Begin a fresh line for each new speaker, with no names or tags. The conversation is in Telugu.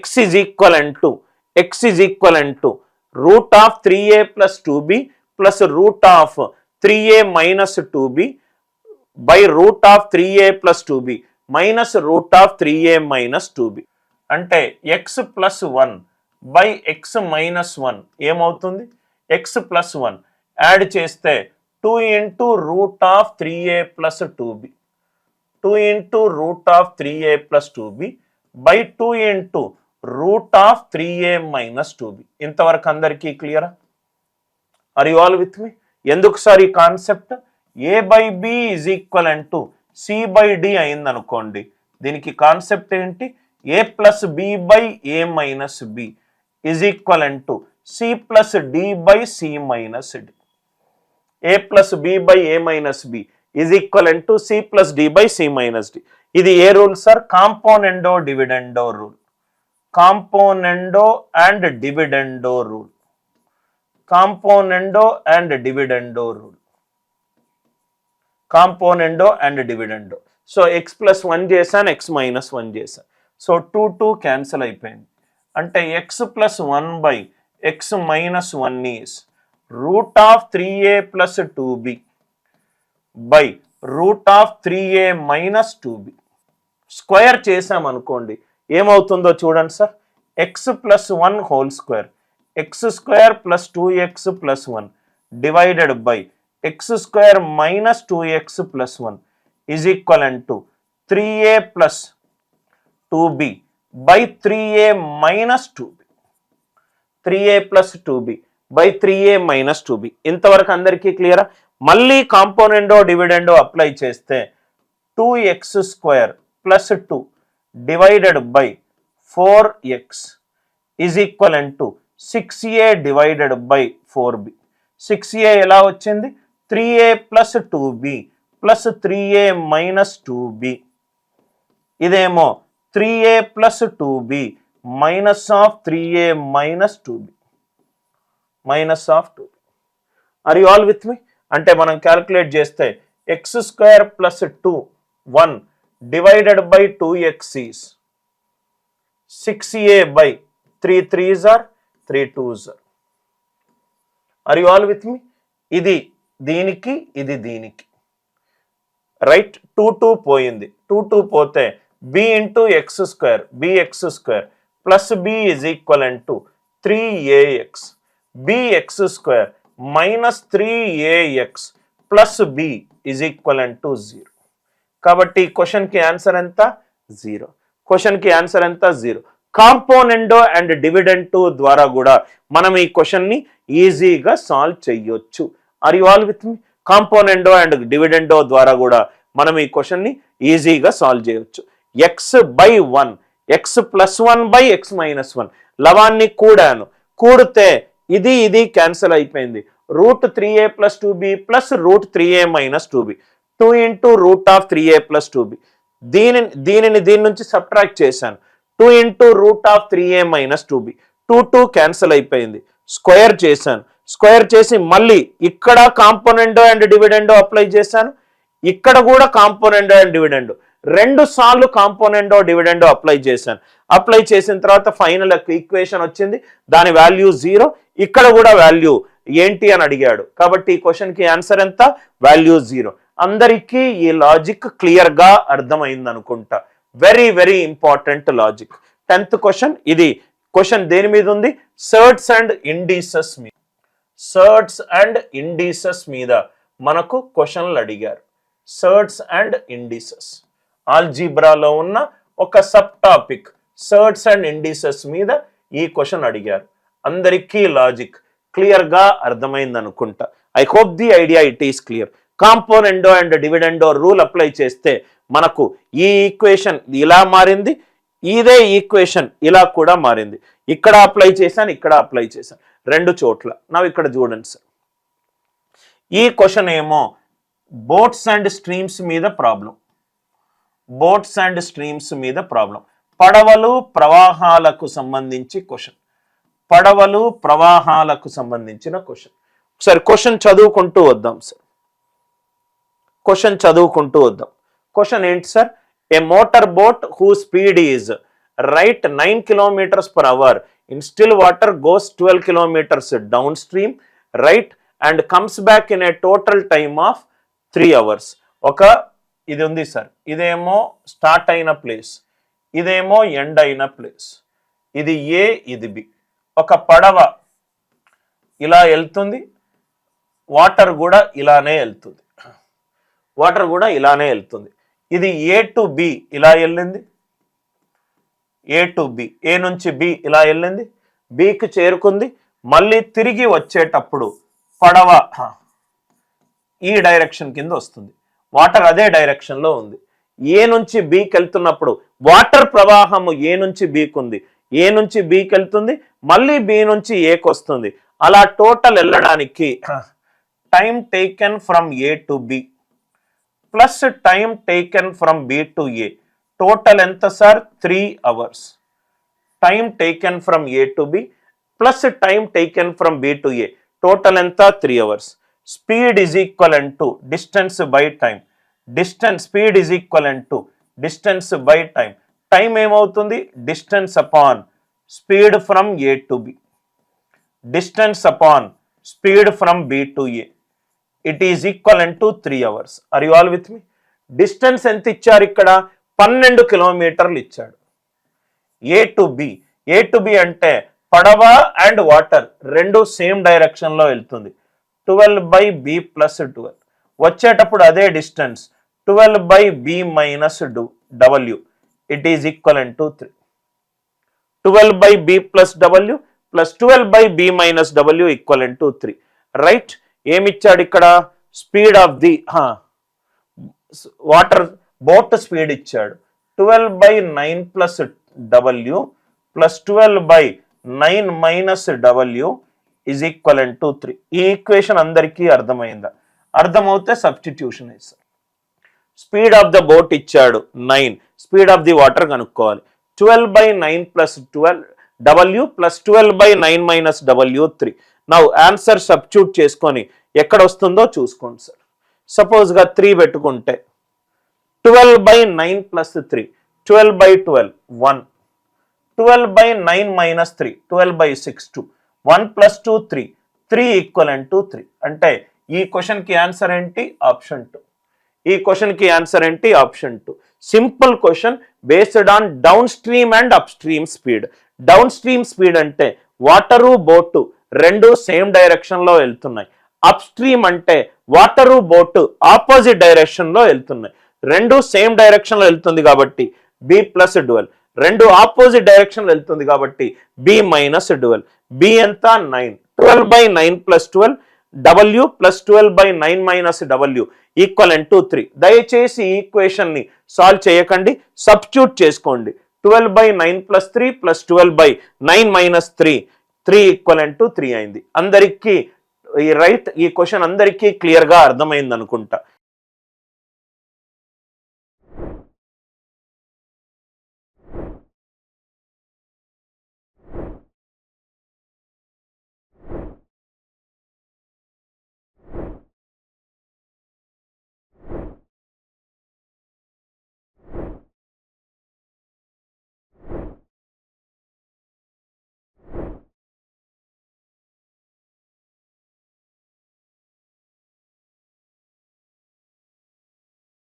x is equivalent to root of 3a plus 2b plus root of 3a minus 2b by root of 3a plus 2b minus root of 3a minus 2b. అంటే x plus 1 by x minus 1 ఏమవుతుంది? x plus 1 యాడ్ చేస్తే 2 into root of 3a plus 2b 2 into root of 3a plus 2b by 2 into root of 3a minus 2b. ఇంతవరకు అందరికీ క్లియరా? ఆర్ యు ఆల్ విత్ మీ? ఎందుకు సార్ ఈ concept? a by b is equivalent to c by d అయింది అనుకోండి. దీనికి కాన్సెప్ట్ ఏంటి? a plus b by a minus b is equivalent to c plus d by c minus d. a plus b by a minus b is equivalent to c plus d by c minus d. ఇది ఏ rule sir? Componendo dividendo rule. Componendo and dividendo rule. Componendo and dividendo rule. Componendo and dividendo. So X plus 1 చేశాను, ఎక్స్ మైనస్ 1 చేశాను. సో 2 క్యాన్సిల్ అయిపోయింది. అంటే X plus 1 by x minus 1 is route of 3a plus 2b by root of 3a minus 2b. Square చేసామనుకోండి ఏమవుతుందో చూడండి sir. X plus 1 whole square X square plus 2x plus 1 divided by X square minus 2x plus 1 is equivalent to 3a plus 2b by 3a minus 2b. 3a plus 2b by 3a minus 2b. ఇంతవరకు అందరికీ క్లియరా? మళ్ళీ కాంపోనెండో డివిడెండో అప్లై చేస్తే 2x square plus 2 divided by 4x is equivalent to 6a divided by 4b. 6a ఎలా వచ్చింది? 3a plus 2b plus 3a minus 2b. ఇదేమో 3a plus 2b minus of 3a minus 2b. Minus of 2b. Are you all with me? అంటే మనం క్యాల్కులేట్ చేస్తే X square plus 2 1 divided by 2x is 6a by 3 3s are 3 2s are. Are you all with me? ఇది దీనికి ఇది దీనికి రైట్. 2 పోయింది. 2 పోతే b into X square bx square plus b is equivalent to 3ax bx square minus 3ax plus b is equivalent to 0. కాబట్టి క్వశ్చన్కి ఆన్సర్ ఎంత? 0. క్వశ్చన్కి ఆన్సర్ ఎంత? 0. కాంపోనెండో అండ్ డివిడెండో ద్వారా కూడా మనం ఈ క్వశ్చన్ని ఈజీగా సాల్వ్ చేయొచ్చు. Are you all with me? Componendo and dividendo ద్వారా కూడా మనం ఈ క్వశ్చన్ని ఈజీగా సాల్వ్ చేయొచ్చు. X by 1 x plus 1 by x minus 1 లవాన్ని కూడాను. కూడితే ఇది ఇది క్యాన్సిల్ అయిపోయింది. Root 3a plus 2b plus root 3a minus 2b 2 into root of 3a plus 2b. దీనిని దీని నుంచి సబ్ట్రాక్ట్ చేశాను. 2 into root of 3a minus 2b 2 cancel అయిపోయింది. స్క్వేర్ చేశాను. స్క్వేర్ చేసి మళ్ళీ ఇక్కడ కాంపోనెండో అండ్ డివిడెండో అప్లై చేశాను. ఇక్కడ కూడా కాంపోనెండో అండ్ డివిడెండో 2 సార్లు కాంపోనెండో డివిడెండో అప్లై చేశాను. అప్లై చేసిన తర్వాత ఫైనల్ ఈక్వేషన్ వచ్చింది. దాని వాల్యూ 0. ఇక్కడ కూడా వాల్యూ ఏంటి అని అడిగాడు. కాబట్టి ఈ క్వశ్చన్కి ఆన్సర్ ఎంత? వాల్యూ 0. అందరికీ ఈ లాజిక్ క్లియర్గా అర్థమైంది అనుకుంటా. Very very important logic. 10th question. ఇది క్వశ్చన్ దేని మీద ఉంది? సర్ట్స్ అండ్ ఇండిసెస్ మీద. సర్ట్స్ అండ్ ఇండిసెస్ మీద మనకు క్వశ్చన్లు అడిగారు. సర్ట్స్ అండ్ ఇండిసెస్ ఆల్జీబ్రాలో ఉన్న ఒక సబ్ టాపిక్ సర్ట్స్ అండ్ ఇండిసెస్ మీద ఈ క్వశ్చన్ అడిగారు. అందరికీ లాజిక్ క్లియర్గా అర్థమైంది అనుకుంటా. I hope the idea it is clear. కాంపోనెండో and dividendo rule apply చేస్తే మనకు ఈ ఈక్వేషన్ ఇలా మారింది. ఇదే ఈక్వేషన్ ఇలా కూడా మారింది. ఇక్కడ అప్లై చేశాను, ఇక్కడ అప్లై చేశాను 2 చోట్ల. నా ఇక్కడ చూడండి సార్. ఈ క్వశ్చన్ ఏమో బోట్స్ అండ్ స్ట్రీమ్స్ మీద ప్రాబ్లం. బోట్స్ అండ్ స్ట్రీమ్స్ మీద ప్రాబ్లం. పడవలు ప్రవాహాలకు సంబంధించి క్వశ్చన్. పడవలు ప్రవాహాలకు సంబంధించిన క్వశ్చన్. ఒకసారి క్వశ్చన్ చదువుకుంటూ వద్దాం సార్. క్వశ్చన్ చదువుకుంటూ వద్దాం. క్వశ్చన్ ఏంటి sir? A motor boat who speed is right 9 kilometres per hour in still water goes 12 kilometres downstream, right, and comes back in a total time of 3 hours. ఒక ఇది ఉంది సార్, ఇదేమో స్టార్ట్ అయిన ప్లేస్, ఇదేమో ఎండ్ అయిన ప్లేస్, ఇది ఏ, ఇది బి. ఒక పడవ ఇలా వెళ్తుంది, వాటర్ కూడా ఇలానే వెళ్తుంది, వాటర్ కూడా ఇలానే వెళ్తుంది. ఇది ఏ టు బి ఇలా వెళ్ళింది, ఏ టు బి, ఏ నుంచి బి ఇలా వెళ్ళింది, బికి చేరుకుంది. మళ్ళీ తిరిగి వచ్చేటప్పుడు పడవ ఈ డైరెక్షన్ కింద వస్తుంది, వాటర్ అదే డైరెక్షన్లో ఉంది. ఏ నుంచి బికి వెళ్తున్నప్పుడు వాటర్ ప్రవాహము ఏ నుంచి బికి ఉంది, ఏ నుంచి బికి వెళ్తుంది, మళ్ళీ బి నుంచి ఏకి వస్తుంది. అలా టోటల్ వెళ్ళడానికి time taken from A to B plus time taken from B to A, total ఎంత sir? 3 hours. Time taken from A to B plus time taken from B to A, total ఎంత? 3 hours. Speed is equivalent to distance by time. Distance, speed is equivalent to distance by time. Time ఏమవుతుంది? Distance upon speed from A to B, distance upon speed from B to A. It is equivalent to 3 hours. Are you all with me? Distance ఎంత ఇచ్చారు ఇక్కడ? 12 కిలోమీటర్లు ఇచ్చాడు. A to B, A to B అంటే పడవ అండ్ వాటర్ రెండు సేమ్ డైరెక్షన్ లో వెళ్తుంది. 12 by b plus 12 వచ్చేటప్పుడు అదే distance 12 by b minus w. It is equivalent to 3. 12 by b plus w plus 12 by b minus w equivalent to 3. Right. ఏమిచ్చాడు ఇక్కడ? Speed of the water boat speed ఇచ్చాడు. 12 by 9 plus w plus 12 by 9 minus w is equivalent to 3. ఈ ఈక్వేషన్ అందరికీ అర్థమైందా? అర్థమవుతే సబ్స్టిట్యూషన్ వేస్తారు. స్పీడ్ ఆఫ్ ద బోట్ ఇచ్చాడు 9, స్పీడ్ ఆఫ్ ది వాటర్ కనుక్కోవాలి. 12 by 9 plus 12 w plus 12 by 9 minus w 3. Now answer substitute చేసుకొని ఎక్కడ వస్తుందో చూసుకోండి సార్. సపోజ్గా 3 పెట్టుకుంటే 12 by 9 plus 3, 12 by 12 1, 12 by 9 minus 3, 12 by 6 2, 1 plus 2 3, 3 equivalent to 3. అంటే ఈ క్వశ్చన్కి ఆన్సర్ ఏంటి? ఆప్షన్ 2. ఈ క్వశ్చన్కి ఆన్సర్ ఏంటి? Option 2. Simple question based on down stream and up stream speed. Down stream speed అంటే వాటరు బోటు రెండు సేమ్ డైరెక్షన్లో వెళ్తున్నాయి. అప్ స్ట్రీమ్ అంటే వాటరు బోటు ఆపోజిట్ డైరెక్షన్లో వెళ్తున్నాయి. రెండు సేమ్ డైరెక్షన్లో వెళ్తుంది కాబట్టి బి ప్లస్ 12. రెండు ఆపోజిట్ డైరెక్షన్లో వెళ్తుంది కాబట్టి బి మైనస్ 12. బి ఎంత? 9. 12 by 9 plus 12 w plus 12 by 9 minus w equivalent to 3. దయచేసి ఈ ఈక్వేషన్ ని సాల్వ్ చేయకండి, సబ్స్టిట్యూట్ చేసుకోండి. 12 by 9 plus 3 plus 12 by 9 minus 3, 3 equivalent to 3 అయింది. అందరికీ ఈ రైట్, ఈ క్వశ్చన్ అందరికీ క్లియర్ గా అర్థమైంది అనుకుంటా.